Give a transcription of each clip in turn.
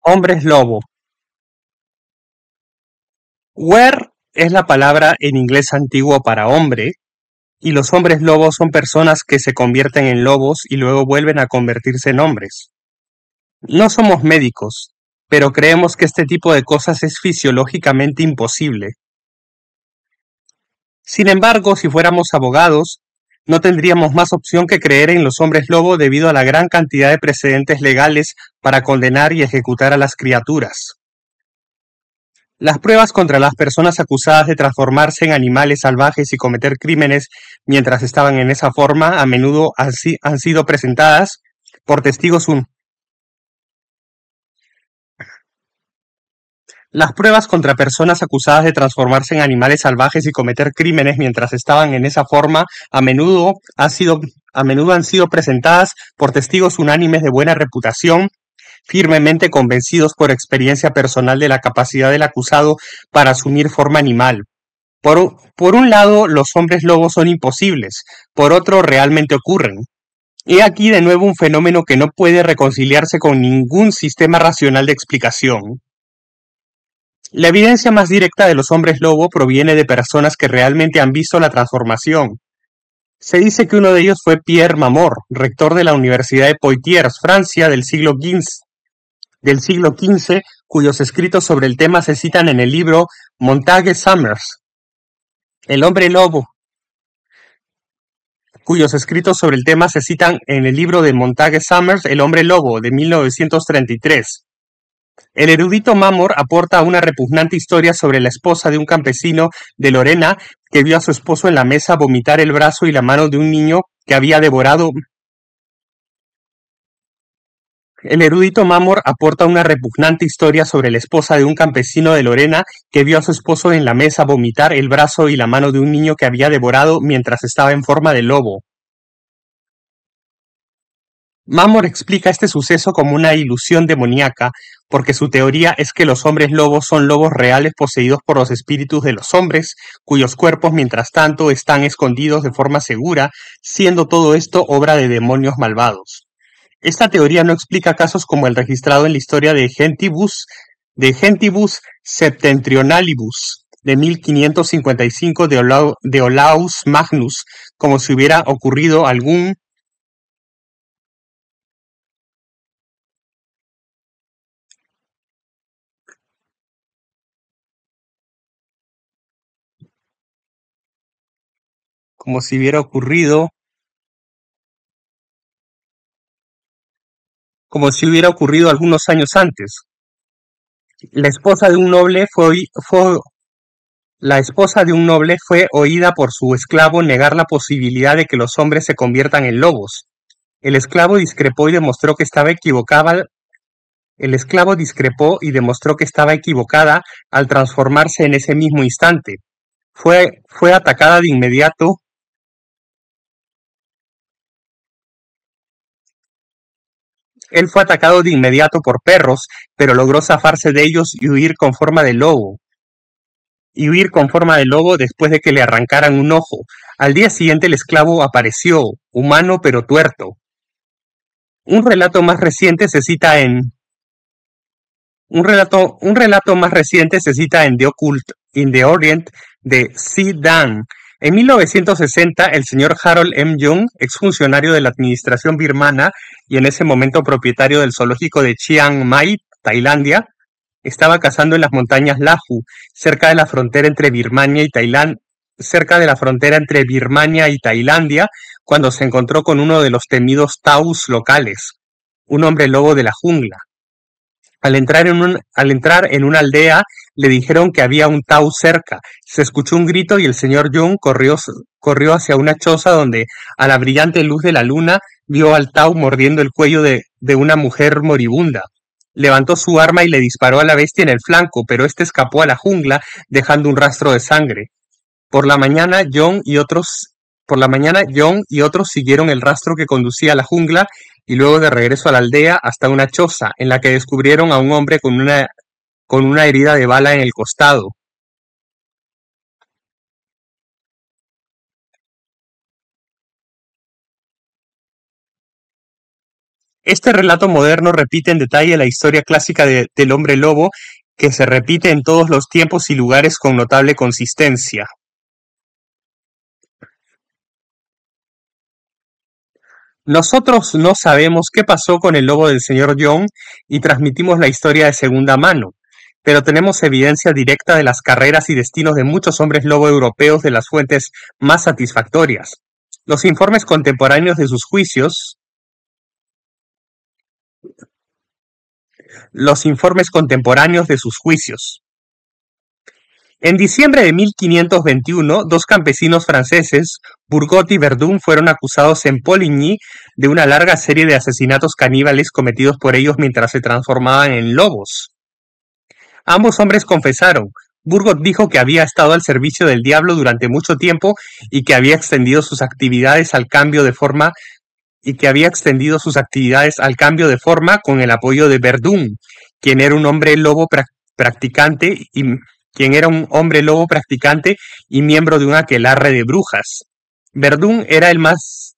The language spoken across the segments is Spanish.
Hombres lobo. Were es la palabra en inglés antiguo para hombre, y los hombres lobos son personas que se convierten en lobos y luego vuelven a convertirse en hombres. No somos médicos, pero creemos que este tipo de cosas es fisiológicamente imposible. Sin embargo, si fuéramos abogados, no tendríamos más opción que creer en los hombres lobo debido a la gran cantidad de precedentes legales para condenar y ejecutar a las criaturas. Las pruebas contra las personas acusadas de transformarse en animales salvajes y cometer crímenes mientras estaban en esa forma a menudo han sido presentadas por testigos Las pruebas contra personas acusadas de transformarse en animales salvajes y cometer crímenes mientras estaban en esa forma a menudo han sido presentadas por testigos unánimes de buena reputación, firmemente convencidos por experiencia personal de la capacidad del acusado para asumir forma animal. Por un lado, los hombres lobos son imposibles, por otro, realmente ocurren. He aquí de nuevo un fenómeno que no puede reconciliarse con ningún sistema racional de explicación. La evidencia más directa de los hombres lobo proviene de personas que realmente han visto la transformación. Se dice que uno de ellos fue Pierre Mamor, rector de la Universidad de Poitiers, Francia, del siglo XV, cuyos escritos sobre el tema se citan en el libro Montague Summers, El hombre lobo, cuyos escritos sobre el tema se citan en el libro de Montague Summers, El hombre lobo, de 1933. El erudito Mamor aporta una repugnante historia sobre la esposa de un campesino de Lorena que vio a su esposo en la mesa vomitar el brazo y la mano de un niño que había devorado. El erudito Mamor aporta una repugnante historia sobre la esposa de un campesino de Lorena que vio a su esposo en la mesa vomitar el brazo y la mano de un niño que había devorado mientras estaba en forma de lobo. Mamor explica este suceso como una ilusión demoníaca, porque su teoría es que los hombres lobos son lobos reales poseídos por los espíritus de los hombres, cuyos cuerpos mientras tanto están escondidos de forma segura, siendo todo esto obra de demonios malvados. Esta teoría no explica casos como el registrado en la historia de Gentibus Septentrionalibus de 1555 de Olaus Magnus, como si hubiera ocurrido como si hubiera ocurrido como si hubiera ocurrido algunos años antes. La esposa de un noble la esposa de un noble fue oída por su esclavo negar la posibilidad de que los hombres se conviertan en lobos. El esclavo discrepó y demostró que estaba equivocada. El esclavo discrepó y demostró que estaba equivocada al transformarse en ese mismo instante. Fue atacada de inmediato. Él fue atacado de inmediato por perros, pero logró zafarse de ellos y huir con forma de lobo después de que le arrancaran un ojo. Al día siguiente el esclavo apareció, humano pero tuerto. Un relato más reciente se cita en un relato más reciente se cita en The Occult in the Orient de C. Dan. En 1960, el señor Harold M. Young, exfuncionario de la administración birmana y en ese momento propietario del zoológico de Chiang Mai, Tailandia, estaba cazando en las montañas Lahu, cerca de la frontera entre Birmania y Tailandia, cuando se encontró con uno de los temidos taus locales, un hombre lobo de la jungla. Al entrar en una aldea, le dijeron que había un tau cerca. Se escuchó un grito y el señor Young corrió hacia una choza donde, a la brillante luz de la luna, vio al tau mordiendo el cuello de una mujer moribunda. Levantó su arma y le disparó a la bestia en el flanco, pero éste escapó a la jungla, dejando un rastro de sangre. Por la mañana, Young y otros siguieron el rastro que conducía a la jungla y luego de regreso a la aldea hasta una choza, en la que descubrieron a un hombre con una herida de bala en el costado. Este relato moderno repite en detalle la historia clásica del hombre lobo, que se repite en todos los tiempos y lugares con notable consistencia. Nosotros no sabemos qué pasó con el lobo del señor Young y transmitimos la historia de segunda mano, pero tenemos evidencia directa de las carreras y destinos de muchos hombres lobo europeos de las fuentes más satisfactorias. Los informes contemporáneos de sus juicios los informes contemporáneos de sus juicios. En diciembre de 1521, dos campesinos franceses, Burgot y Verdun, fueron acusados en Poligny de una larga serie de asesinatos caníbales cometidos por ellos mientras se transformaban en lobos. Ambos hombres confesaron. Burgot dijo que había estado al servicio del diablo durante mucho tiempo y que había extendido sus actividades al cambio de forma con el apoyo de Verdun, quien era un hombre lobo practicante y miembro de un aquelarre de brujas. Verdun era el más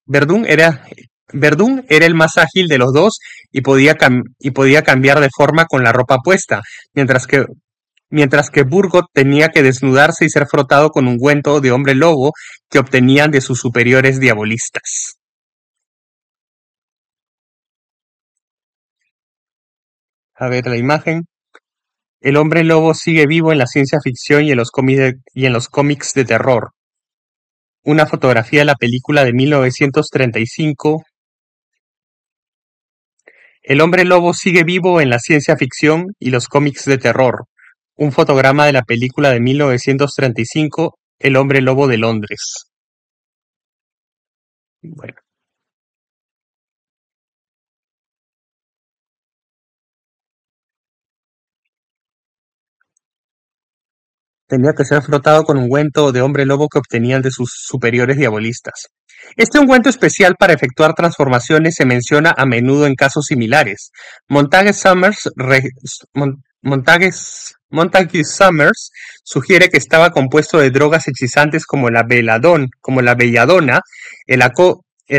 ágil de los dos y podía cambiar de forma con la ropa puesta, mientras que Burgot tenía que desnudarse y ser frotado con ungüento de hombre lobo que obtenían de sus superiores diabolistas. A ver la imagen. El hombre lobo sigue vivo en la ciencia ficción y en los cómics de terror. Una fotografía de la película de 1935. El hombre lobo sigue vivo en la ciencia ficción y los cómics de terror. Un fotograma de la película de 1935, El hombre lobo de Londres. Bueno, tenía que ser frotado con ungüento de hombre lobo que obtenían de sus superiores diabolistas. Este ungüento especial para efectuar transformaciones se menciona a menudo en casos similares. Montague Summers sugiere que estaba compuesto de drogas hechizantes como la belladona, el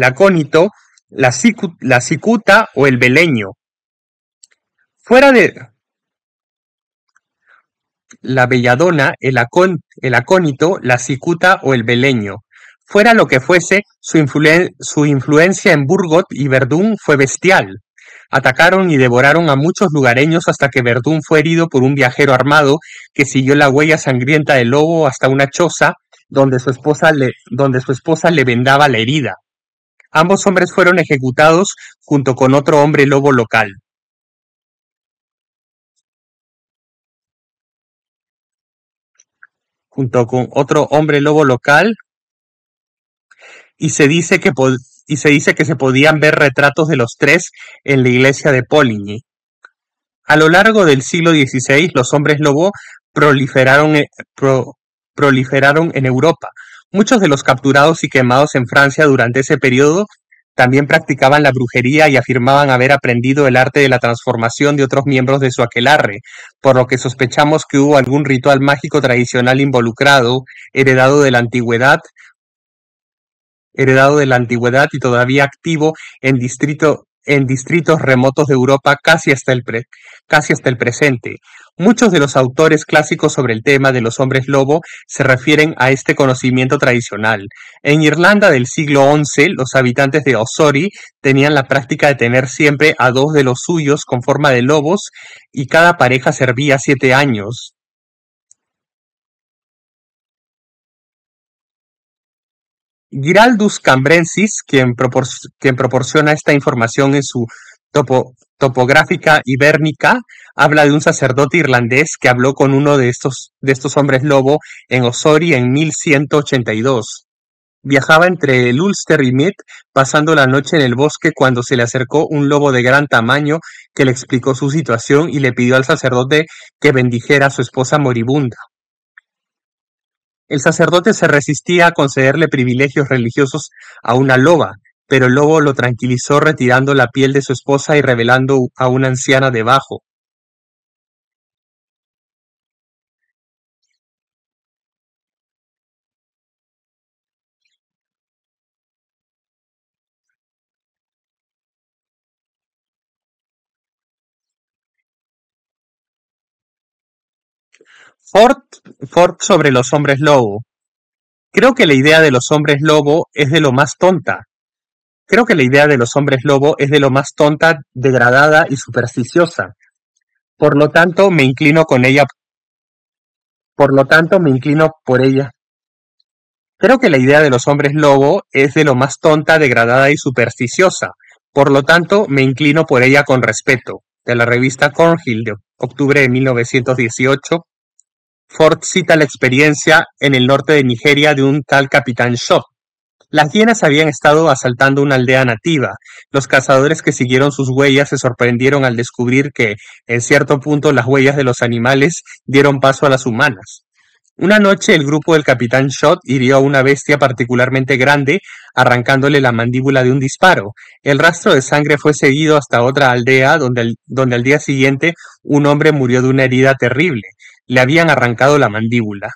acónito, la cicuta o el beleño. Fuera de, la belladona, el acónito, la cicuta o el beleño. Fuera lo que fuese, su influencia en Burgot y Verdún fue bestial. Atacaron y devoraron a muchos lugareños hasta que Verdún fue herido por un viajero armado que siguió la huella sangrienta del lobo hasta una choza donde su esposa le vendaba la herida. Ambos hombres fueron ejecutados junto con otro hombre lobo local. Junto con otro hombre lobo local, y se dice que se podían ver retratos de los tres en la iglesia de Poligny. A lo largo del siglo XVI, los hombres lobo proliferaron, proliferaron en Europa. Muchos de los capturados y quemados en Francia durante ese periodo también practicaban la brujería y afirmaban haber aprendido el arte de la transformación de otros miembros de su aquelarre, por lo que sospechamos que hubo algún ritual mágico tradicional involucrado, heredado de la antigüedad, y todavía activo en distritos remotos de Europa casi hasta el presente. Muchos de los autores clásicos sobre el tema de los hombres lobo se refieren a este conocimiento tradicional. En Irlanda del siglo XI, los habitantes de Ossory tenían la práctica de tener siempre a dos de los suyos con forma de lobos y cada pareja servía 7 años. Giraldus Cambrensis, quien proporciona esta información en su topográfica ibérica, habla de un sacerdote irlandés que habló con uno de estos hombres lobo en Ossory en 1182. Viajaba entre el Ulster y Meath, pasando la noche en el bosque cuando se le acercó un lobo de gran tamaño que le explicó su situación y le pidió al sacerdote que bendijera a su esposa moribunda. El sacerdote se resistía a concederle privilegios religiosos a una loba, pero el lobo lo tranquilizó retirando la piel de su esposa y revelando a una anciana debajo. Ford, Ford sobre los hombres lobo. Creo que la idea de los hombres lobo es de lo más tonta. Creo que la idea de los hombres lobo es de lo más tonta, degradada y supersticiosa. Por lo tanto, me inclino con ella, por lo tanto, me inclino por ella. Creo que la idea de los hombres lobo es de lo más tonta, degradada y supersticiosa. Por lo tanto, me inclino por ella con respeto. De la revista Cornhill de octubre de 1918, Ford cita la experiencia en el norte de Nigeria de un tal Capitán Shaw. Las hienas habían estado asaltando una aldea nativa. Los cazadores que siguieron sus huellas se sorprendieron al descubrir que, en cierto punto, las huellas de los animales dieron paso a las humanas. Una noche el grupo del Capitán Shot hirió a una bestia particularmente grande, arrancándole la mandíbula de un disparo. El rastro de sangre fue seguido hasta otra aldea donde al día siguiente un hombre murió de una herida terrible. Le habían arrancado la mandíbula.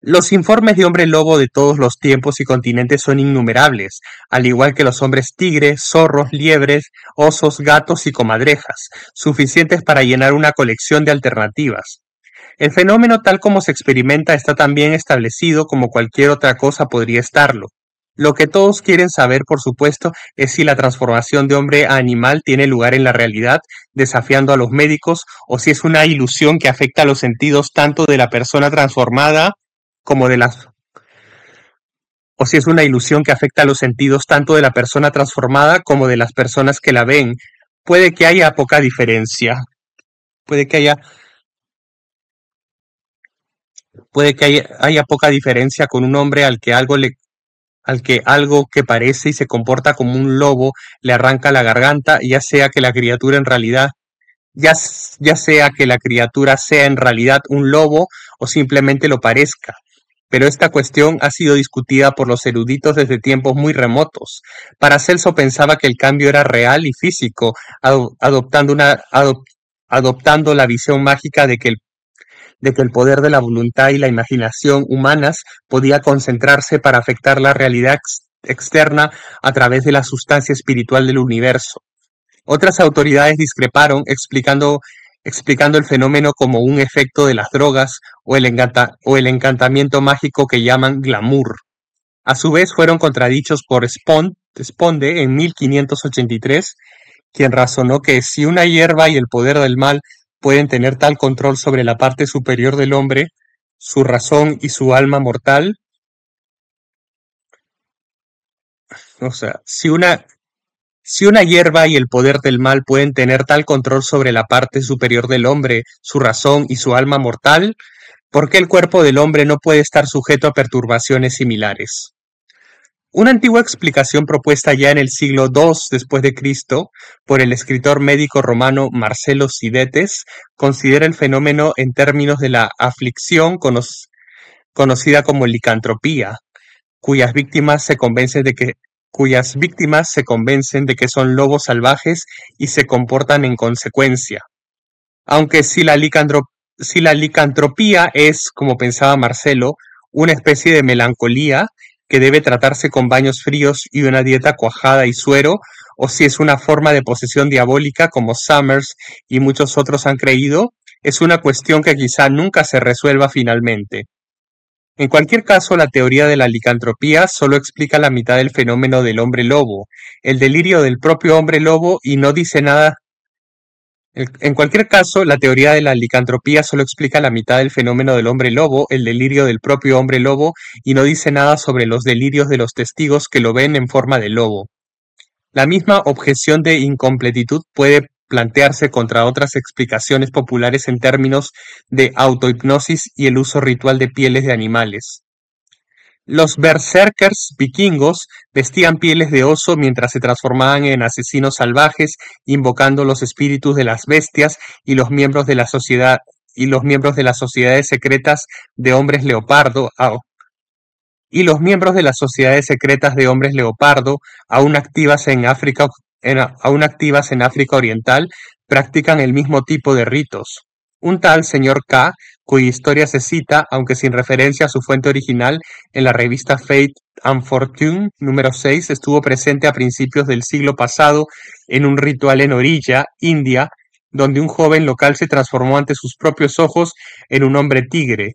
Los informes de hombre lobo de todos los tiempos y continentes son innumerables, al igual que los hombres tigre, zorros, liebres, osos, gatos y comadrejas, suficientes para llenar una colección de alternativas. El fenómeno tal como se experimenta está tan bien establecido como cualquier otra cosa podría estarlo. Lo que todos quieren saber, por supuesto, es si la transformación de hombre a animal tiene lugar en la realidad, desafiando a los médicos, o si es una ilusión que afecta a los sentidos tanto de la persona transformada como de las o si es una ilusión que afecta a los sentidos tanto de la persona transformada como de las personas que la ven. Puede que haya poca diferencia. Puede que haya haya poca diferencia con un hombre al que algo que parece y se comporta como un lobo le arranca la garganta, ya sea que la criatura en realidad, ya sea que la criatura sea en realidad un lobo o simplemente lo parezca. Pero esta cuestión ha sido discutida por los eruditos desde tiempos muy remotos. Paracelso pensaba que el cambio era real y físico, adoptando la visión mágica de que el poder de la voluntad y la imaginación humanas podía concentrarse para afectar la realidad externa a través de la sustancia espiritual del universo. Otras autoridades discreparon, explicando el fenómeno como un efecto de las drogas o el encantamiento mágico que llaman glamour. A su vez fueron contradichos por Sponde en 1583, quien razonó que si una hierba y el poder del mal pueden tener tal control sobre la parte superior del hombre, su razón y su alma mortal, o sea, si una hierba y el poder del mal pueden tener tal control sobre la parte superior del hombre, su razón y su alma mortal, ¿por qué el cuerpo del hombre no puede estar sujeto a perturbaciones similares? Una antigua explicación propuesta ya en el siglo II después de Cristo por el escritor médico romano Marcelo Sidetes considera el fenómeno en términos de la aflicción conocida como licantropía, cuyas víctimas se convencen de que son lobos salvajes y se comportan en consecuencia. Aunque si la licantropía es, como pensaba Marcelo, una especie de melancolía que debe tratarse con baños fríos y una dieta cuajada y suero, o si es una forma de posesión diabólica como Summers y muchos otros han creído, es una cuestión que quizá nunca se resuelva finalmente. En cualquier caso, la teoría de la licantropía solo explica la mitad del fenómeno del hombre lobo, el delirio del propio hombre lobo y no dice nada. En cualquier caso, la teoría de la licantropía solo explica la mitad del fenómeno del hombre lobo, el delirio del propio hombre lobo, y no dice nada sobre los delirios de los testigos que lo ven en forma de lobo. La misma objeción de incompletitud puede plantearse contra otras explicaciones populares en términos de autohipnosis y el uso ritual de pieles de animales. Los berserkers vikingos vestían pieles de oso mientras se transformaban en asesinos salvajes, invocando los espíritus de las bestias y los miembros de la sociedades secretas de hombres leopardo, aún activas en África Oriental, practican el mismo tipo de ritos. Un tal señor K, cuya historia se cita, aunque sin referencia a su fuente original, en la revista Fate and Fortune número 6, estuvo presente a principios del siglo pasado en un ritual en Orilla, India, donde un joven local se transformó ante sus propios ojos en un hombre tigre.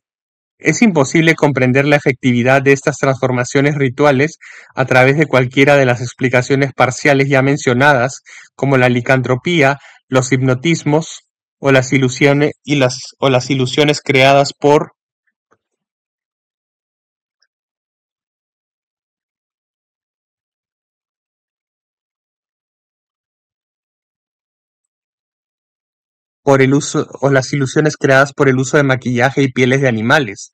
Es imposible comprender la efectividad de estas transformaciones rituales a través de cualquiera de las explicaciones parciales ya mencionadas, como la licantropía, los hipnotismos o las ilusiones creadas por el uso o las ilusiones creadas por el uso de maquillaje y pieles de animales.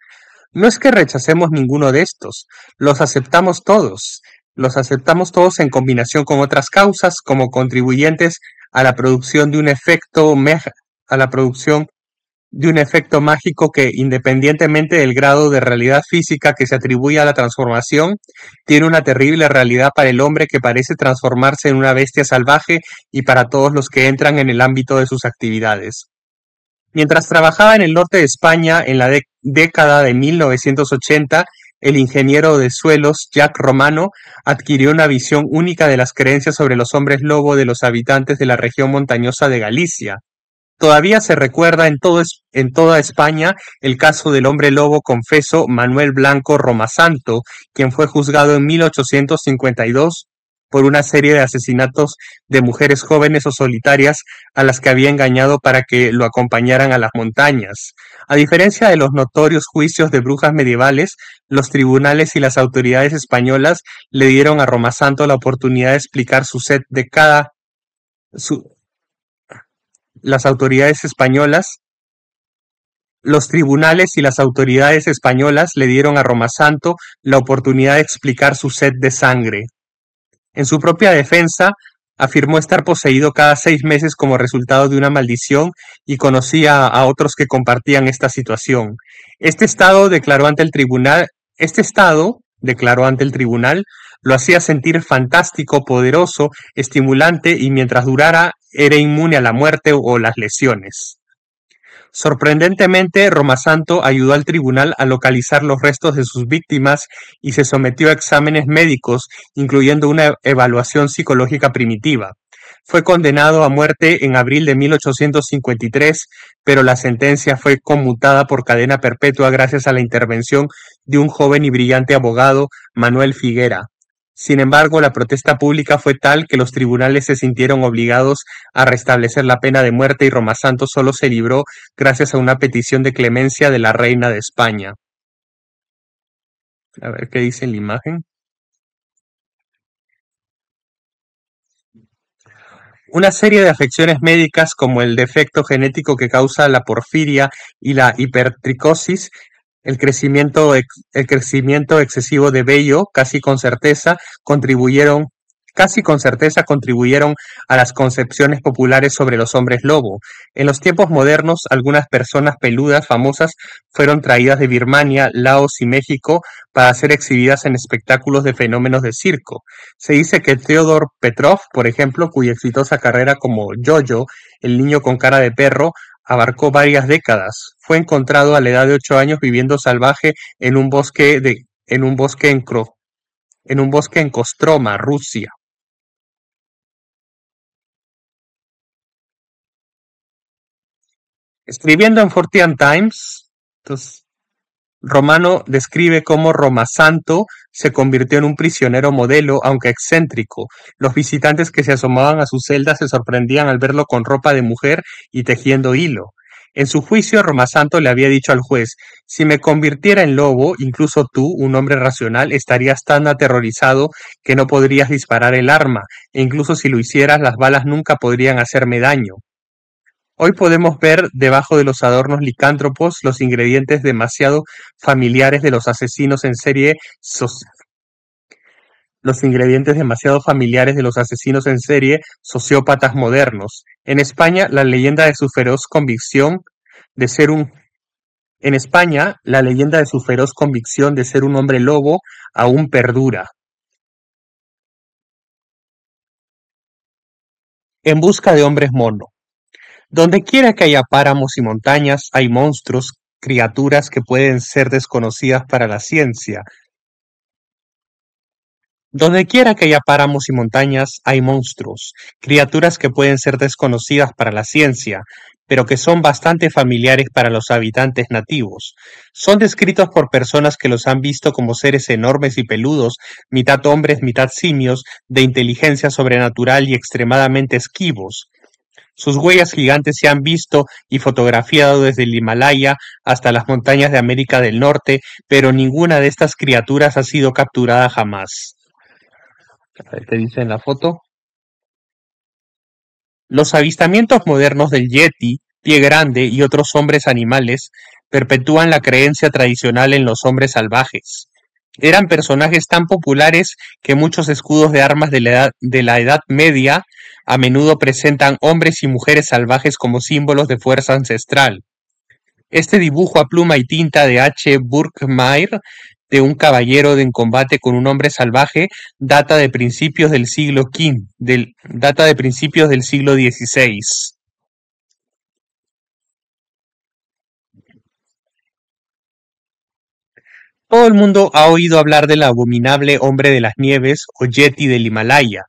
No es que rechacemos ninguno de estos, los aceptamos todos. Los aceptamos todos en combinación con otras causas como contribuyentes a la producción de un a la producción de un efecto mágico que, independientemente del grado de realidad física que se atribuye a la transformación, tiene una terrible realidad para el hombre que parece transformarse en una bestia salvaje y para todos los que entran en el ámbito de sus actividades. Mientras trabajaba en el norte de España en la década de 1980, el ingeniero de suelos Jack Romano adquirió una visión única de las creencias sobre los hombres lobo de los habitantes de la región montañosa de Galicia. Todavía se recuerda en toda España el caso del hombre lobo confeso Manuel Blanco Romasanto, quien fue juzgado en 1852 por una serie de asesinatos de mujeres jóvenes o solitarias a las que había engañado para que lo acompañaran a las montañas. A diferencia de los notorios juicios de brujas medievales, los tribunales y las autoridades españolas le dieron a Romasanto la oportunidad de explicar su sed de cada su, las autoridades españolas, los tribunales y las autoridades españolas le dieron a Romasanto la oportunidad de explicar su sed de sangre. En su propia defensa, afirmó estar poseído cada 6 meses como resultado de una maldición y conocía a otros que compartían esta situación. Este estado, declaró ante el tribunal, lo hacía sentir fantástico, poderoso, estimulante y mientras durara era inmune a la muerte o las lesiones. Sorprendentemente, Romasanto ayudó al tribunal a localizar los restos de sus víctimas y se sometió a exámenes médicos, incluyendo una evaluación psicológica primitiva. Fue condenado a muerte en abril de 1853, pero la sentencia fue conmutada por cadena perpetua gracias a la intervención de un joven y brillante abogado, Manuel Figuera. Sin embargo, la protesta pública fue tal que los tribunales se sintieron obligados a restablecer la pena de muerte y Romasanto solo se libró gracias a una petición de clemencia de la reina de España. A ver qué dice en la imagen. Una serie de afecciones médicas como el defecto genético que causa la porfiria y la hipertricosis, el crecimiento excesivo de vello, casi con certeza contribuyeron a las concepciones populares sobre los hombres lobo. En los tiempos modernos, algunas personas peludas famosas fueron traídas de Birmania, Laos y México para ser exhibidas en espectáculos de fenómenos de circo. Se dice que Theodor Petrov, por ejemplo, cuya exitosa carrera como Yo-Yo, el niño con cara de perro, abarcó varias décadas. Fue encontrado a la edad de 8 años viviendo salvaje en un bosque en Kostroma, Rusia. Escribiendo en Fortean Times, entonces, Romano describe cómo Romasanto se convirtió en un prisionero modelo, aunque excéntrico. Los visitantes que se asomaban a su celda se sorprendían al verlo con ropa de mujer y tejiendo hilo. En su juicio, Romasanto le había dicho al juez: si me convirtiera en lobo, incluso tú, un hombre racional, estarías tan aterrorizado que no podrías disparar el arma, e incluso si lo hicieras, las balas nunca podrían hacerme daño. Hoy podemos ver debajo de los adornos licántropos los ingredientes demasiado familiares de los asesinos en serie sociópatas modernos. En España, la leyenda de su feroz convicción de ser un en España, la leyenda de su feroz convicción de ser un hombre lobo aún perdura. En busca de hombres mono. Donde quiera que haya páramos y montañas, hay monstruos, criaturas que pueden ser desconocidas para la ciencia. Dondequiera que haya páramos y montañas, hay monstruos, criaturas que pueden ser desconocidas para la ciencia, pero que son bastante familiares para los habitantes nativos. Son descritos por personas que los han visto como seres enormes y peludos, mitad hombres, mitad simios, de inteligencia sobrenatural y extremadamente esquivos. Sus huellas gigantes se han visto y fotografiado desde el Himalaya hasta las montañas de América del Norte, pero ninguna de estas criaturas ha sido capturada jamás. Ahí te dice en la foto. Los avistamientos modernos del yeti, pie grande y otros hombres animales perpetúan la creencia tradicional en los hombres salvajes. Eran personajes tan populares que muchos escudos de armas de la Edad Media a menudo presentan hombres y mujeres salvajes como símbolos de fuerza ancestral. Este dibujo a pluma y tinta de H. Burkmair de un caballero en combate con un hombre salvaje data de principios del siglo XVI. Todo el mundo ha oído hablar del abominable hombre de las nieves o yeti del Himalaya,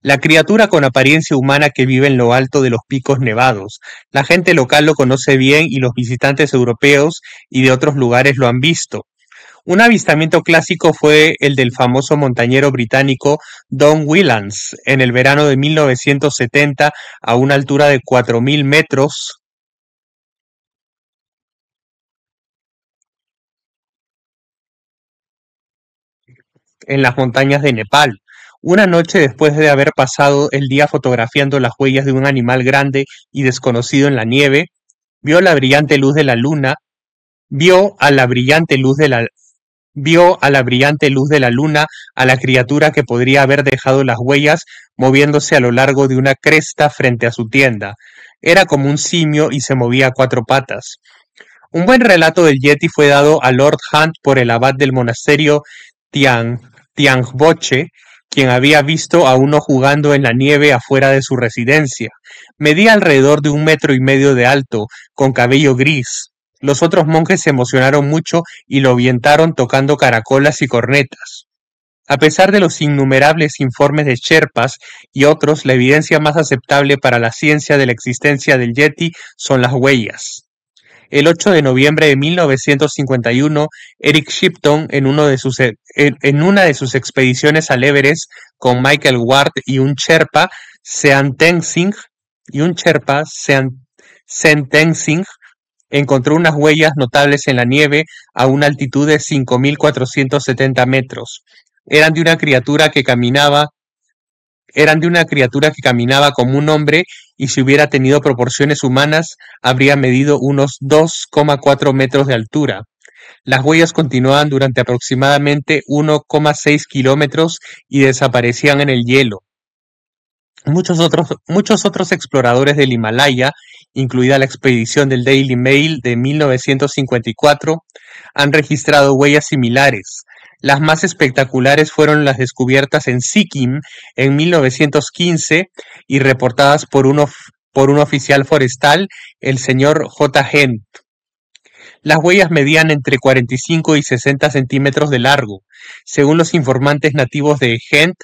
la criatura con apariencia humana que vive en lo alto de los picos nevados. La gente local lo conoce bien y los visitantes europeos y de otros lugares lo han visto. Un avistamiento clásico fue el del famoso montañero británico Don Whelans en el verano de 1970 a una altura de 4.000 metros en las montañas de Nepal. Una noche después de haber pasado el día fotografiando las huellas de un animal grande y desconocido en la nieve, vio la brillante luz de la luna, vio a la brillante luz de la vio a la brillante luz de la luna a la criatura que podría haber dejado las huellas moviéndose a lo largo de una cresta frente a su tienda. Era como un simio y se movía a cuatro patas. Un buen relato del Yeti fue dado a Lord Hunt por el abad del monasterio Tiangboche, quien había visto a uno jugando en la nieve afuera de su residencia. Medía alrededor de 1,5 metros de alto, con cabello gris. Los otros monjes se emocionaron mucho y lo ahuyentaron tocando caracolas y cornetas. A pesar de los innumerables informes de Sherpas y otros, la evidencia más aceptable para la ciencia de la existencia del Yeti son las huellas. El 8 de noviembre de 1951, Eric Shipton, en una de sus expediciones al Everest con Michael Ward y un Sherpa, Sean Tenzing, encontró unas huellas notables en la nieve a una altitud de 5.470 metros. Eran de una criatura que caminaba como un hombre y si hubiera tenido proporciones humanas habría medido unos 2,4 metros de altura. Las huellas continuaban durante aproximadamente 1,6 kilómetros y desaparecían en el hielo. Muchos otros exploradores del Himalaya, incluida la expedición del Daily Mail de 1954, han registrado huellas similares. Las más espectaculares fueron las descubiertas en Sikkim en 1915 y reportadas por un oficial forestal, el señor J. Hent. Las huellas medían entre 45 y 60 centímetros de largo. Según los informantes nativos de Hent,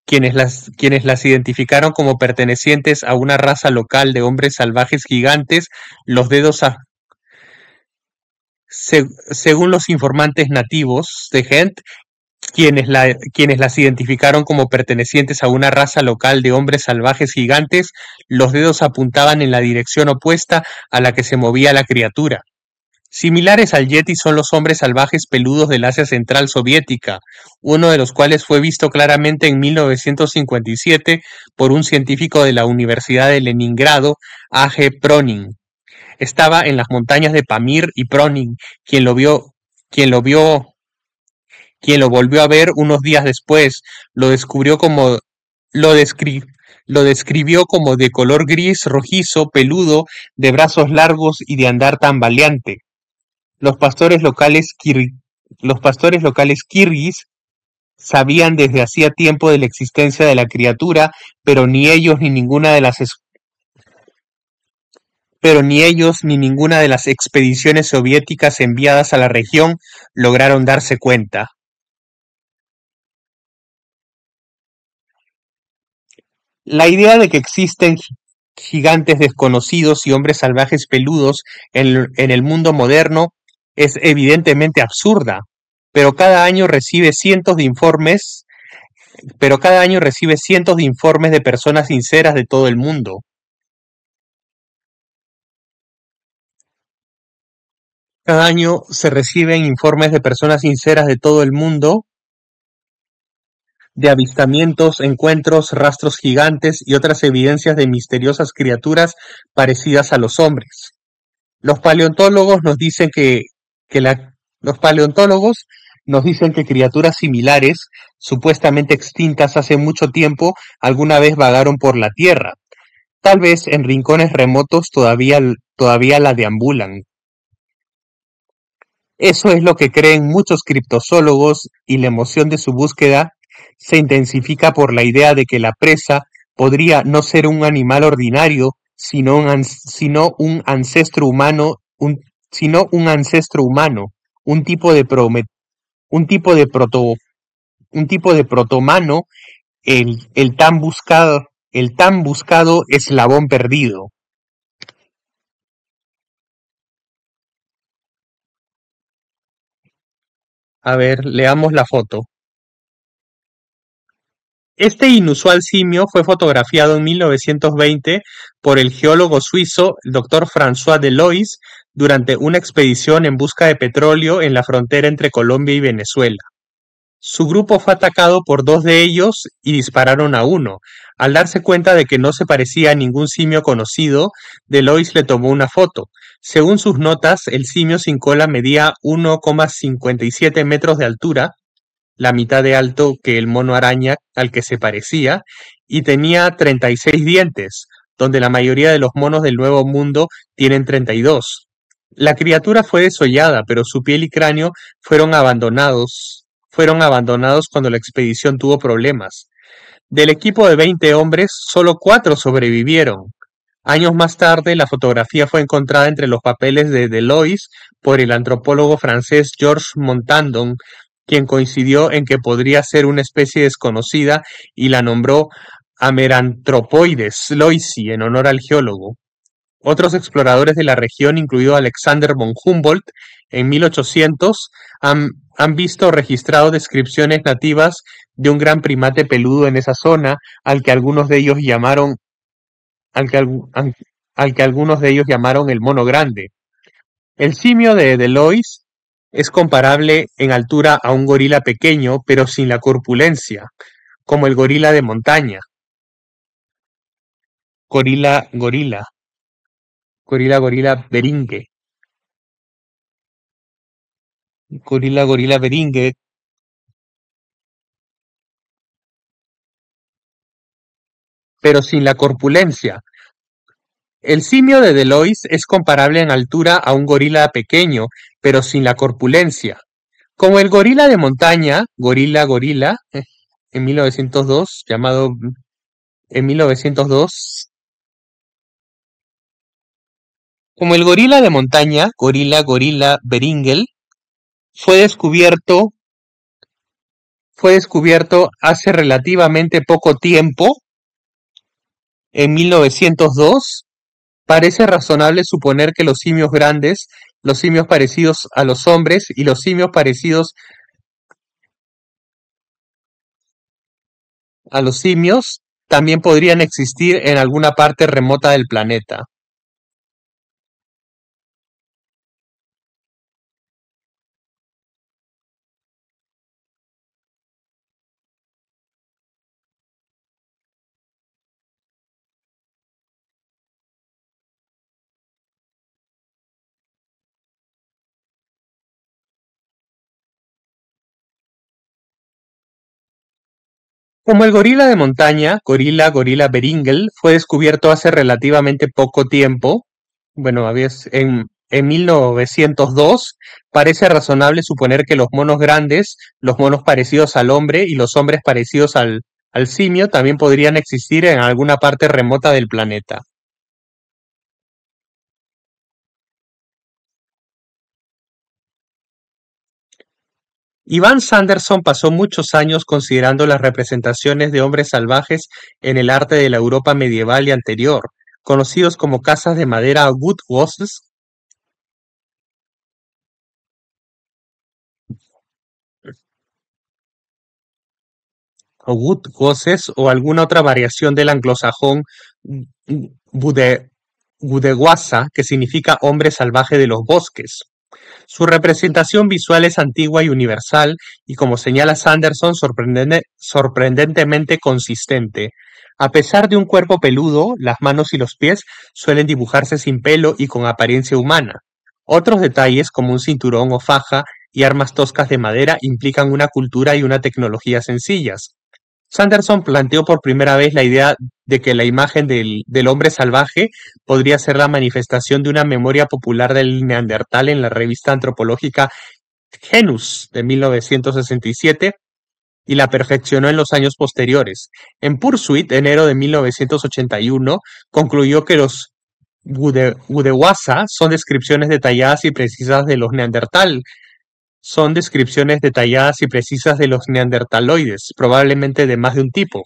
quienes las identificaron como pertenecientes a una raza local de hombres salvajes gigantes, los dedos a- según los informantes nativos de Hent, quienes las identificaron como pertenecientes a una raza local de hombres salvajes gigantes, los dedos apuntaban en la dirección opuesta a la que se movía la criatura. Similares al yeti son los hombres salvajes peludos del Asia Central soviética, uno de los cuales fue visto claramente en 1957 por un científico de la Universidad de Leningrado, A. G. Pronin. Estaba en las montañas de Pamir y Pronin, quien lo vio, quien lo volvió a ver unos días después, lo descri- lo describió como de color gris rojizo, peludo, de brazos largos y de andar tambaleante. Los pastores locales kirguis sabían desde hacía tiempo de la existencia de la criatura, pero ni ellos ni ninguna de las expediciones soviéticas enviadas a la región lograron darse cuenta. La idea de que existen gigantes desconocidos y hombres salvajes peludos en el mundo moderno es evidentemente absurda, pero cada año recibe cientos de informes, pero cada año recibe cientos de informes de personas sinceras de todo el mundo. Cada año se reciben informes de personas sinceras de todo el mundo de avistamientos, encuentros, rastros gigantes y otras evidencias de misteriosas criaturas parecidas a los hombres. Los paleontólogos nos dicen que la- los paleontólogos nos dicen que criaturas similares, supuestamente extintas hace mucho tiempo, alguna vez vagaron por la Tierra. Tal vez en rincones remotos todavía la deambulan. Eso es lo que creen muchos criptozoólogos y la emoción de su búsqueda se intensifica por la idea de que la presa podría no ser un animal ordinario, sino un ancestro humano, un tipo de prome- un tipo de proto, un tipo de protomano, el tan buscado eslabón perdido. A ver, leamos la foto. Este inusual simio fue fotografiado en 1920 por el geólogo suizo Dr. François Delois durante una expedición en busca de petróleo en la frontera entre Colombia y Venezuela. Su grupo fue atacado por dos de ellos y dispararon a uno. Al darse cuenta de que no se parecía a ningún simio conocido, Delois le tomó una foto. Según sus notas, el simio sin cola medía 1,57 metros de altura, la mitad de alto que el mono araña al que se parecía, y tenía 36 dientes, donde la mayoría de los monos del Nuevo Mundo tienen 32. La criatura fue desollada, pero su piel y cráneo fueron abandonados cuando la expedición tuvo problemas. Del equipo de 20 hombres, solo 4 sobrevivieron. Años más tarde, la fotografía fue encontrada entre los papeles de Delois por el antropólogo francés Georges Montandon, quien coincidió en que podría ser una especie desconocida y la nombró Ameranthropoides loisi en honor al geólogo. Otros exploradores de la región, incluido Alexander von Humboldt, en 1800, han visto o registrado descripciones nativas de un gran primate peludo en esa zona, al que algunos de ellos llamaron al que, al que algunos de ellos llamaron el mono grande. El simio de Delois es comparable en altura a un gorila pequeño, pero sin la corpulencia, como el gorila de montaña. Gorila, gorila, gorila beringue, gorila beringue, pero sin la corpulencia. El simio de Delois es comparable en altura a un gorila pequeño, pero sin la corpulencia. Como el gorila de montaña, gorila, en 1902, llamado en 1902, como el gorila de montaña, gorila beringel, fue descubierto, fue descubierto hace relativamente poco tiempo, en 1902, parece razonable suponer que los simios grandes, los simios parecidos a los hombres y los simios parecidos a los simios también podrían existir en alguna parte remota del planeta. Como el gorila de montaña, gorila beringel, fue descubierto hace relativamente poco tiempo, bueno, en 1902, parece razonable suponer que los monos grandes, los monos parecidos al hombre y los hombres parecidos al simio también podrían existir en alguna parte remota del planeta. Ivan Sanderson pasó muchos años considerando las representaciones de hombres salvajes en el arte de la Europa medieval y anterior, conocidos como casas de madera woodhouses o alguna otra variación del anglosajón bude- Budewassa, que significa hombre salvaje de los bosques. Su representación visual es antigua y universal, y como señala Sanderson, sorprendentemente consistente. A pesar de un cuerpo peludo, las manos y los pies suelen dibujarse sin pelo y con apariencia humana. Otros detalles, como un cinturón o faja y armas toscas de madera, implican una cultura y una tecnología sencillas. Sanderson planteó por primera vez la idea de que la imagen del hombre salvaje podría ser la manifestación de una memoria popular del neandertal en la revista antropológica Genus de 1967 y la perfeccionó en los años posteriores. En Pursuit, enero de 1981, concluyó que los Gudewassa son descripciones detalladas y precisas de los neandertaloides, probablemente de más de un tipo.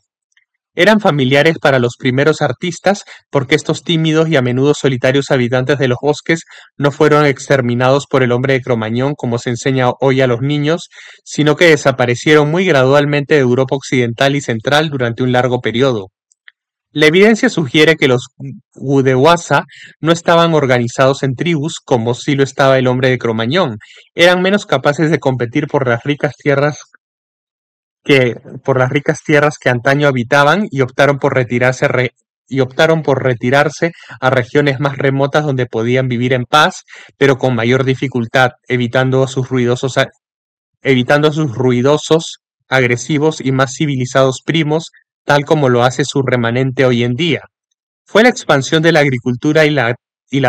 Eran familiares para los primeros artistas porque estos tímidos y a menudo solitarios habitantes de los bosques no fueron exterminados por el hombre de Cromañón como se enseña hoy a los niños, sino que desaparecieron muy gradualmente de Europa occidental y central durante un largo periodo. La evidencia sugiere que los Gudewassa no estaban organizados en tribus como sí lo estaba el hombre de Cromañón. Eran menos capaces de competir por las ricas tierras que antaño habitaban y optaron por retirarse a regiones más remotas donde podían vivir en paz, pero con mayor dificultad, evitando a sus ruidosos, agresivos y más civilizados primos, tal como lo hace su remanente hoy en día. Fue la expansión de la agricultura y la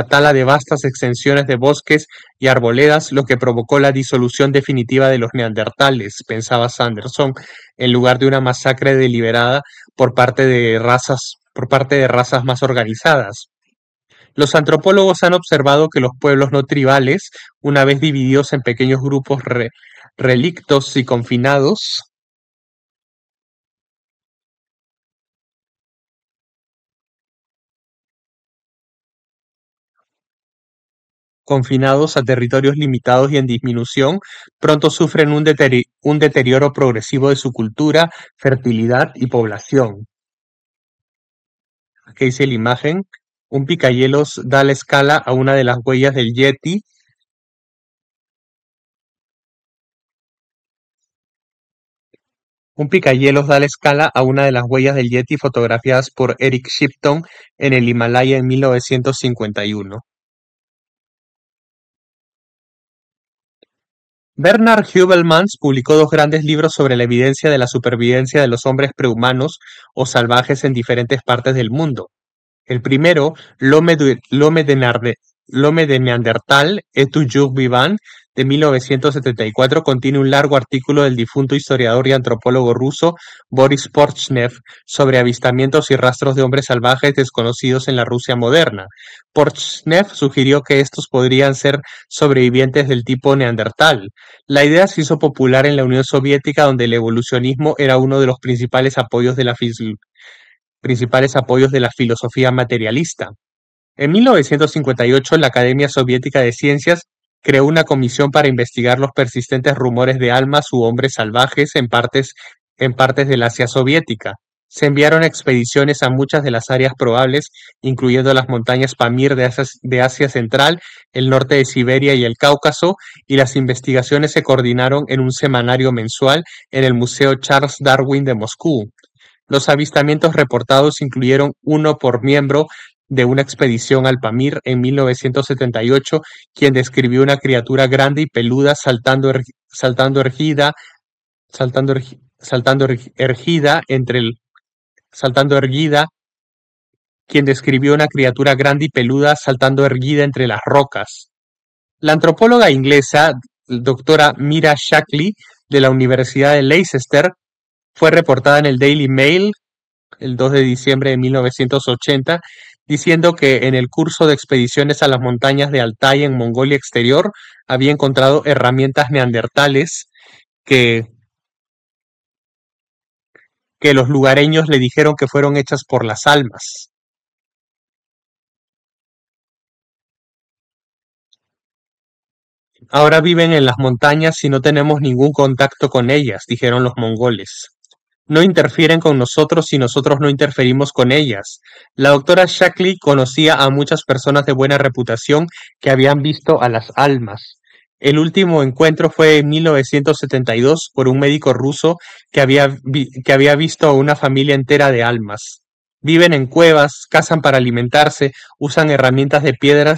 tala de vastas extensiones de bosques y arboledas lo que provocó la disolución definitiva de los neandertales, pensaba Sanderson, en lugar de una masacre deliberada por parte de razas más organizadas. Los antropólogos han observado que los pueblos no tribales, una vez divididos en pequeños grupos relictos y confinados a territorios limitados y en disminución, pronto sufren un deterioro progresivo de su cultura, fertilidad y población. Aquí dice la imagen, un picayelos da la escala a una de las huellas del Yeti. Un picayelos da la escala a una de las huellas del Yeti fotografiadas por Eric Shipton en el Himalaya en 1951. Bernard Hubelmans publicó dos grandes libros sobre la evidencia de la supervivencia de los hombres prehumanos o salvajes en diferentes partes del mundo. El primero, L'Homme de Neandertal et toujours vivant, de 1974, contiene un largo artículo del difunto historiador y antropólogo ruso Boris Porchnev sobre avistamientos y rastros de hombres salvajes desconocidos en la Rusia moderna. Porchnev sugirió que estos podrían ser sobrevivientes del tipo neandertal. La idea se hizo popular en la Unión Soviética, donde el evolucionismo era uno de los principales apoyos de la filosofía materialista. En 1958, la Academia Soviética de Ciencias creó una comisión para investigar los persistentes rumores de almas u hombres salvajes en partes del Asia soviética. Se enviaron expediciones a muchas de las áreas probables, incluyendo las montañas Pamir de Asia Central, el norte de Siberia y el Cáucaso, y las investigaciones se coordinaron en un semanario mensual en el Museo Charles Darwin de Moscú. Los avistamientos reportados incluyeron uno por miembro de una expedición al Pamir en 1978, quien describió una criatura grande y peluda saltando erguida, quien describió una criatura grande y peluda saltando erguida entre las rocas. La antropóloga inglesa, doctora Mira Shackley, de la Universidad de Leicester, fue reportada en el Daily Mail el 2 de diciembre de 1980, diciendo que en el curso de expediciones a las montañas de Altai en Mongolia Exterior había encontrado herramientas neandertales que, que los lugareños le dijeron que fueron hechas por las almas. Ahora viven en las montañas y no tenemos ningún contacto con ellas, dijeron los mongoles. No interfieren con nosotros y nosotros no interferimos con ellas. La doctora Shackley conocía a muchas personas de buena reputación que habían visto a las almas. El último encuentro fue en 1972 por un médico ruso que había visto a una familia entera de almas. Viven en cuevas, cazan para alimentarse, usan herramientas de piedra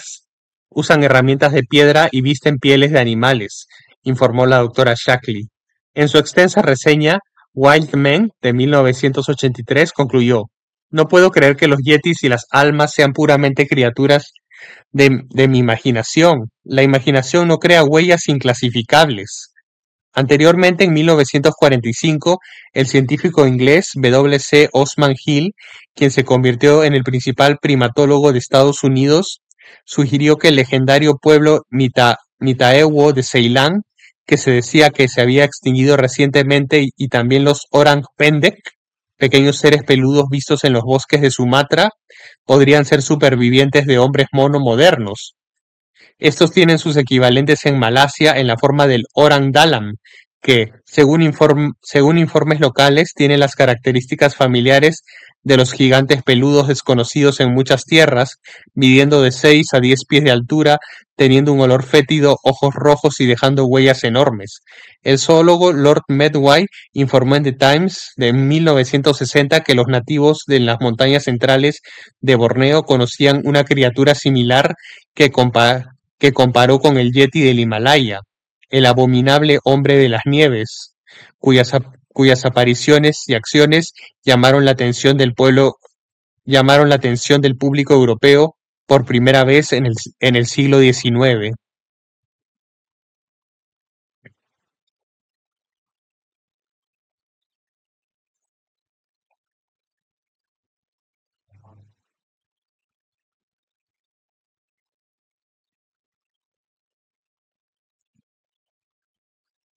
y visten pieles de animales, informó la doctora Shackley. En su extensa reseña, Wild Men de 1983 concluyó: "No puedo creer que los yetis y las almas sean puramente criaturas de mi imaginación. La imaginación no crea huellas inclasificables". Anteriormente, en 1945, el científico inglés W. C. Osman Hill, quien se convirtió en el principal primatólogo de Estados Unidos, sugirió que el legendario pueblo Mitaewo de Ceilán, que se decía que se había extinguido recientemente, y también los orang pendek, pequeños seres peludos vistos en los bosques de Sumatra, podrían ser supervivientes de hombres mono modernos. Estos tienen sus equivalentes en Malasia en la forma del orang dalam, que, según informes locales, tiene las características familiares de los gigantes peludos desconocidos en muchas tierras, midiendo de 6 a 10 pies de altura, teniendo un olor fétido, ojos rojos y dejando huellas enormes. El zoólogo Lord Medway informó en The Times de 1960 que los nativos de las montañas centrales de Borneo conocían una criatura similar que comparó con el Yeti del Himalaya, el abominable hombre de las nieves, cuyas apariciones y acciones llamaron la atención del público europeo por primera vez en el siglo XIX.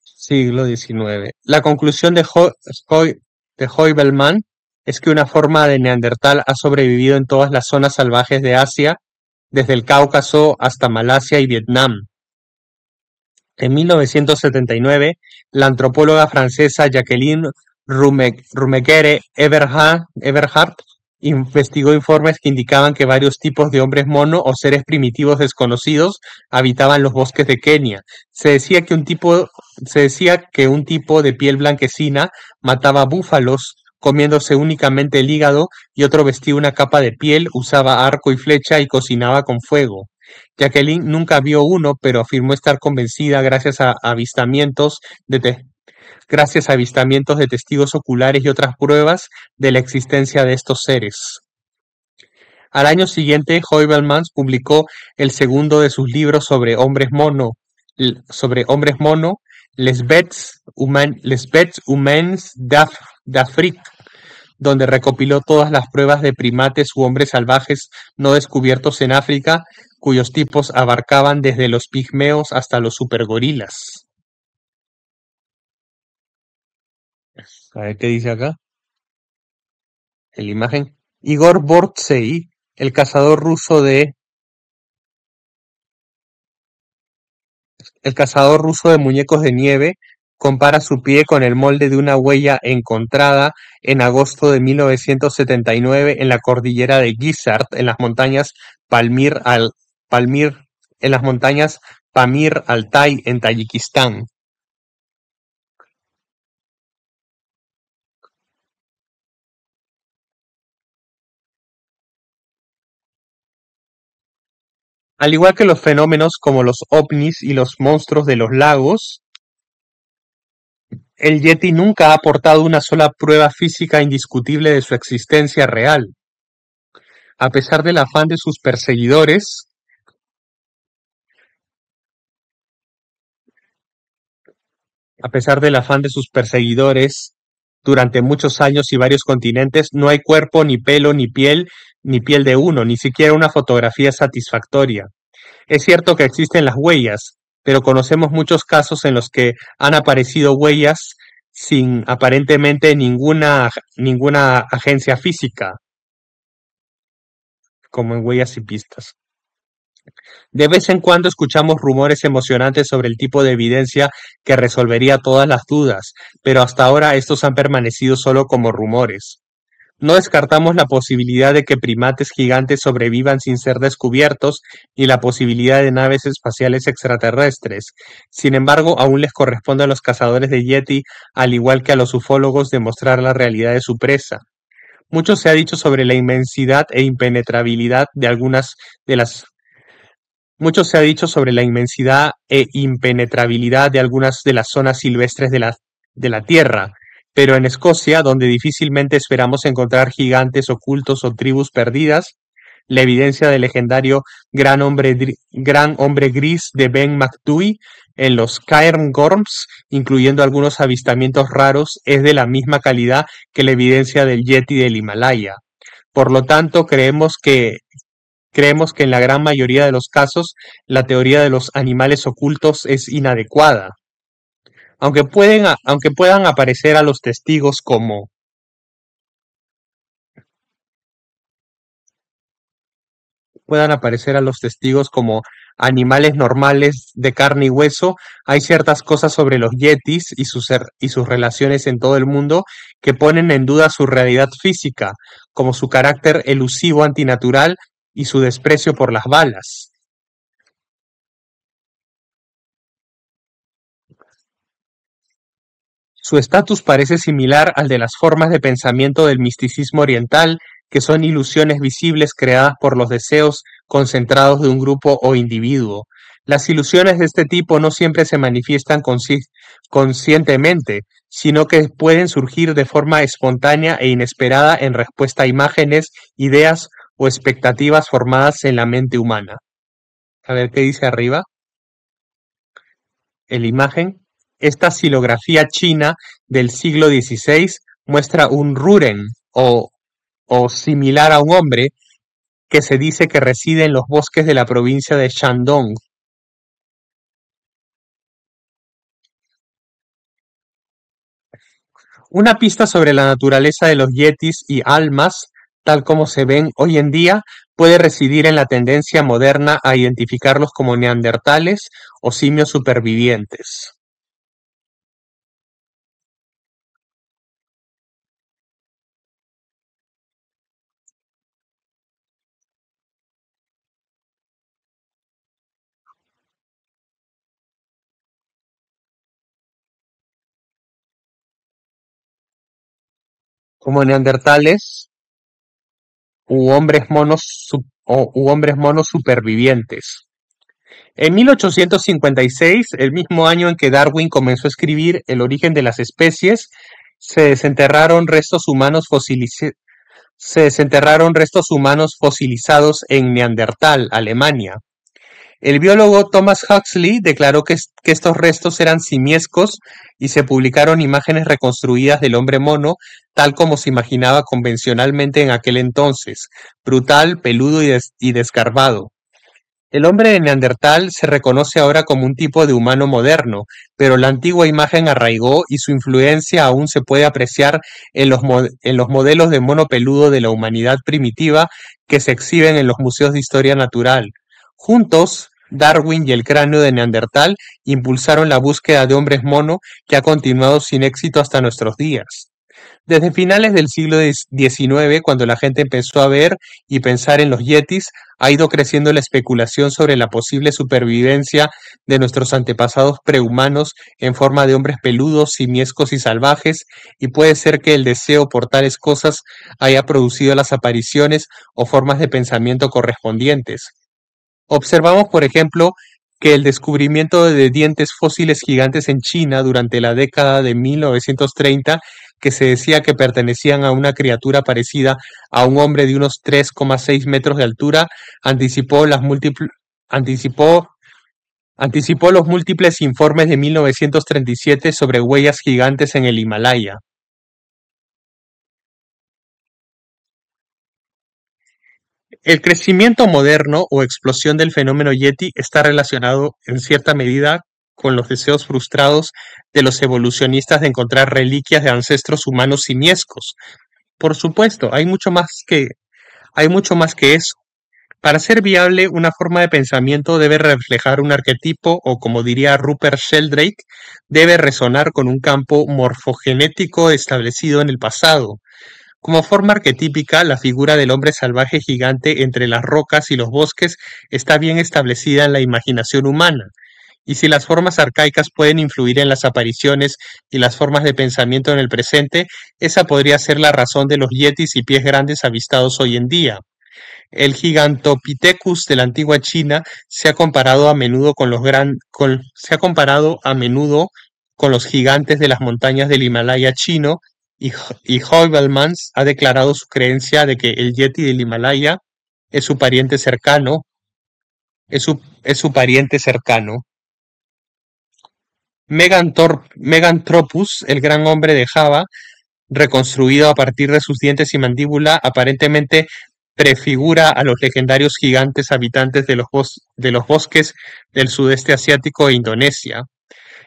Siglo XIX. La conclusión de Hoybelman es que una forma de neandertal ha sobrevivido en todas las zonas salvajes de Asia, desde el Cáucaso hasta Malasia y Vietnam. En 1979, la antropóloga francesa Jacqueline Rumekere-Eberhard investigó informes que indicaban que varios tipos de hombres mono o seres primitivos desconocidos habitaban los bosques de Kenia. Se decía que un tipo de piel blanquecina mataba búfalos comiéndose únicamente el hígado, y otro vestía una capa de piel, usaba arco y flecha y cocinaba con fuego. Jacqueline nunca vio uno, pero afirmó estar convencida gracias a avistamientos de testigos oculares y otras pruebas de la existencia de estos seres. Al año siguiente, Hoybelmans publicó el segundo de sus libros sobre hombres mono, Les Bêtes humaines d'Afrique, donde recopiló todas las pruebas de primates u hombres salvajes no descubiertos en África, cuyos tipos abarcaban desde los pigmeos hasta los supergorilas. A ver qué dice acá, en la imagen. Igor Bortsey, el cazador ruso de muñecos de nieve, compara su pie con el molde de una huella encontrada en agosto de 1979 en la cordillera de Guizard, en las montañas Palmir, en las montañas Pamir Altai, en Tayikistán. Al igual que los fenómenos como los ovnis y los monstruos de los lagos, el Yeti nunca ha aportado una sola prueba física indiscutible de su existencia real. A pesar del afán de sus perseguidores, A pesar del afán de sus perseguidores durante muchos años y varios continentes, no hay cuerpo, ni pelo, ni piel de uno, ni siquiera una fotografía satisfactoria. Es cierto que existen las huellas, pero conocemos muchos casos en los que han aparecido huellas sin aparentemente ninguna agencia física, como en Huellas y Pistas. De vez en cuando escuchamos rumores emocionantes sobre el tipo de evidencia que resolvería todas las dudas, pero hasta ahora estos han permanecido solo como rumores. No descartamos la posibilidad de que primates gigantes sobrevivan sin ser descubiertos y la posibilidad de naves espaciales extraterrestres. Sin embargo, aún les corresponde a los cazadores de Yeti, al igual que a los ufólogos, demostrar la realidad de su presa. Mucho se ha dicho sobre la inmensidad e impenetrabilidad de algunas de las Mucho se ha dicho sobre la inmensidad e impenetrabilidad de algunas de las zonas silvestres de la Tierra, pero en Escocia, donde difícilmente esperamos encontrar gigantes ocultos o tribus perdidas, la evidencia del legendario gran hombre gris de Ben Macdui en los Cairngorms, incluyendo algunos avistamientos raros, es de la misma calidad que la evidencia del Yeti del Himalaya. Por lo tanto, creemos que en la gran mayoría de los casos la teoría de los animales ocultos es inadecuada, aunque puedan aparecer a los testigos como animales normales de carne y hueso. Hay ciertas cosas sobre los yetis y sus relaciones en todo el mundo que ponen en duda su realidad física, como su carácter elusivo antinatural y su desprecio por las balas. Su estatus parece similar al de las formas de pensamiento del misticismo oriental, que son ilusiones visibles creadas por los deseos concentrados de un grupo o individuo. Las ilusiones de este tipo no siempre se manifiestan conscientemente, sino que pueden surgir de forma espontánea e inesperada en respuesta a imágenes, ideas o expectativas formadas en la mente humana. A ver qué dice arriba. La imagen, esta xilografía china del siglo XVI muestra un ruren o similar a un hombre que se dice que reside en los bosques de la provincia de Shandong. Una pista sobre la naturaleza de los yetis y almas, tal como se ven hoy en día, puede residir en la tendencia moderna a identificarlos como neandertales o simios supervivientes. Como neandertales u hombres monos supervivientes. En 1856, el mismo año en que Darwin comenzó a escribir El origen de las especies, se desenterraron restos humanos fosilizados en Neandertal, Alemania. El biólogo Thomas Huxley declaró que estos restos eran simiescos y se publicaron imágenes reconstruidas del hombre mono tal como se imaginaba convencionalmente en aquel entonces, brutal, peludo y desgarbado. El hombre de Neandertal se reconoce ahora como un tipo de humano moderno, pero la antigua imagen arraigó y su influencia aún se puede apreciar en los modelos de mono peludo de la humanidad primitiva que se exhiben en los museos de historia natural. Juntos, Darwin y el cráneo de Neandertal impulsaron la búsqueda de hombres mono que ha continuado sin éxito hasta nuestros días. Desde finales del siglo XIX, cuando la gente empezó a ver y pensar en los yetis, ha ido creciendo la especulación sobre la posible supervivencia de nuestros antepasados prehumanos en forma de hombres peludos, simiescos y salvajes, y puede ser que el deseo por tales cosas haya producido las apariciones o formas de pensamiento correspondientes. Observamos, por ejemplo, que el descubrimiento de dientes fósiles gigantes en China durante la década de 1930, que se decía que pertenecían a una criatura parecida a un hombre de unos 3,6 metros de altura, anticipó, las múltipl- anticipó, anticipó los múltiples informes de 1937 sobre huellas gigantes en el Himalaya. El crecimiento moderno o explosión del fenómeno Yeti está relacionado en cierta medida con los deseos frustrados de los evolucionistas de encontrar reliquias de ancestros humanos simiescos. Por supuesto, hay mucho más que eso. Para ser viable, una forma de pensamiento debe reflejar un arquetipo o, como diría Rupert Sheldrake, debe resonar con un campo morfogenético establecido en el pasado. Como forma arquetípica, la figura del hombre salvaje gigante entre las rocas y los bosques está bien establecida en la imaginación humana. Y si las formas arcaicas pueden influir en las apariciones y las formas de pensamiento en el presente, esa podría ser la razón de los yetis y pies grandes avistados hoy en día. El Gigantopithecus de la antigua China se ha comparado a menudo se ha comparado a menudo con los gigantes de las montañas del Himalaya chino y Heuvelmans ha declarado su creencia de que el Yeti del Himalaya es su pariente cercano, es su pariente cercano. Meganthropus, el gran hombre de Java, reconstruido a partir de sus dientes y mandíbula, aparentemente prefigura a los legendarios gigantes habitantes de los bosques del sudeste asiático e Indonesia.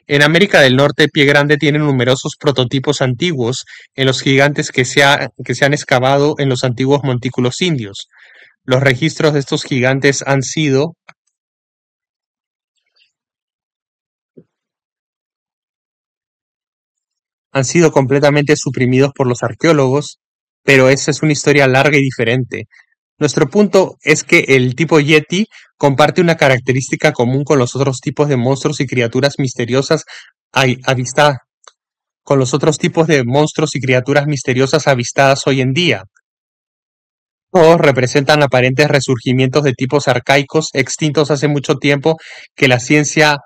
En América del Norte, Pie Grande tiene numerosos prototipos antiguos en los gigantes que se han excavado en los antiguos montículos indios. Los registros de estos gigantes han sido completamente suprimidos por los arqueólogos, pero esa es una historia larga y diferente. Nuestro punto es que el tipo Yeti comparte una característica común con los otros tipos de monstruos y criaturas misteriosas avistadas, con los otros tipos de monstruos y criaturas misteriosas avistadas hoy en día. Todos representan aparentes resurgimientos de tipos arcaicos extintos hace mucho tiempo que la ciencia,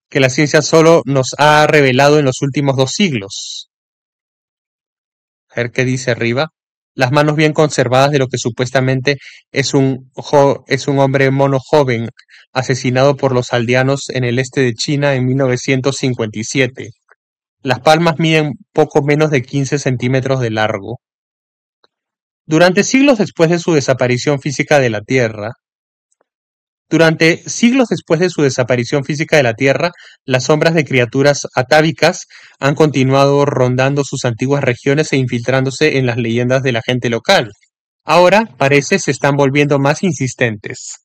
que la ciencia solo nos ha revelado en los últimos 2 siglos. A ver qué dice arriba. Las manos bien conservadas de lo que supuestamente es un hombre mono joven asesinado por los aldeanos en el este de China en 1957. Las palmas miden poco menos de 15 centímetros de largo. Durante siglos después de su desaparición física de la Tierra, Durante siglos después de su desaparición física de la Tierra, las sombras de criaturas atávicas han continuado rondando sus antiguas regiones e infiltrándose en las leyendas de la gente local. Ahora, parece, se están volviendo más insistentes.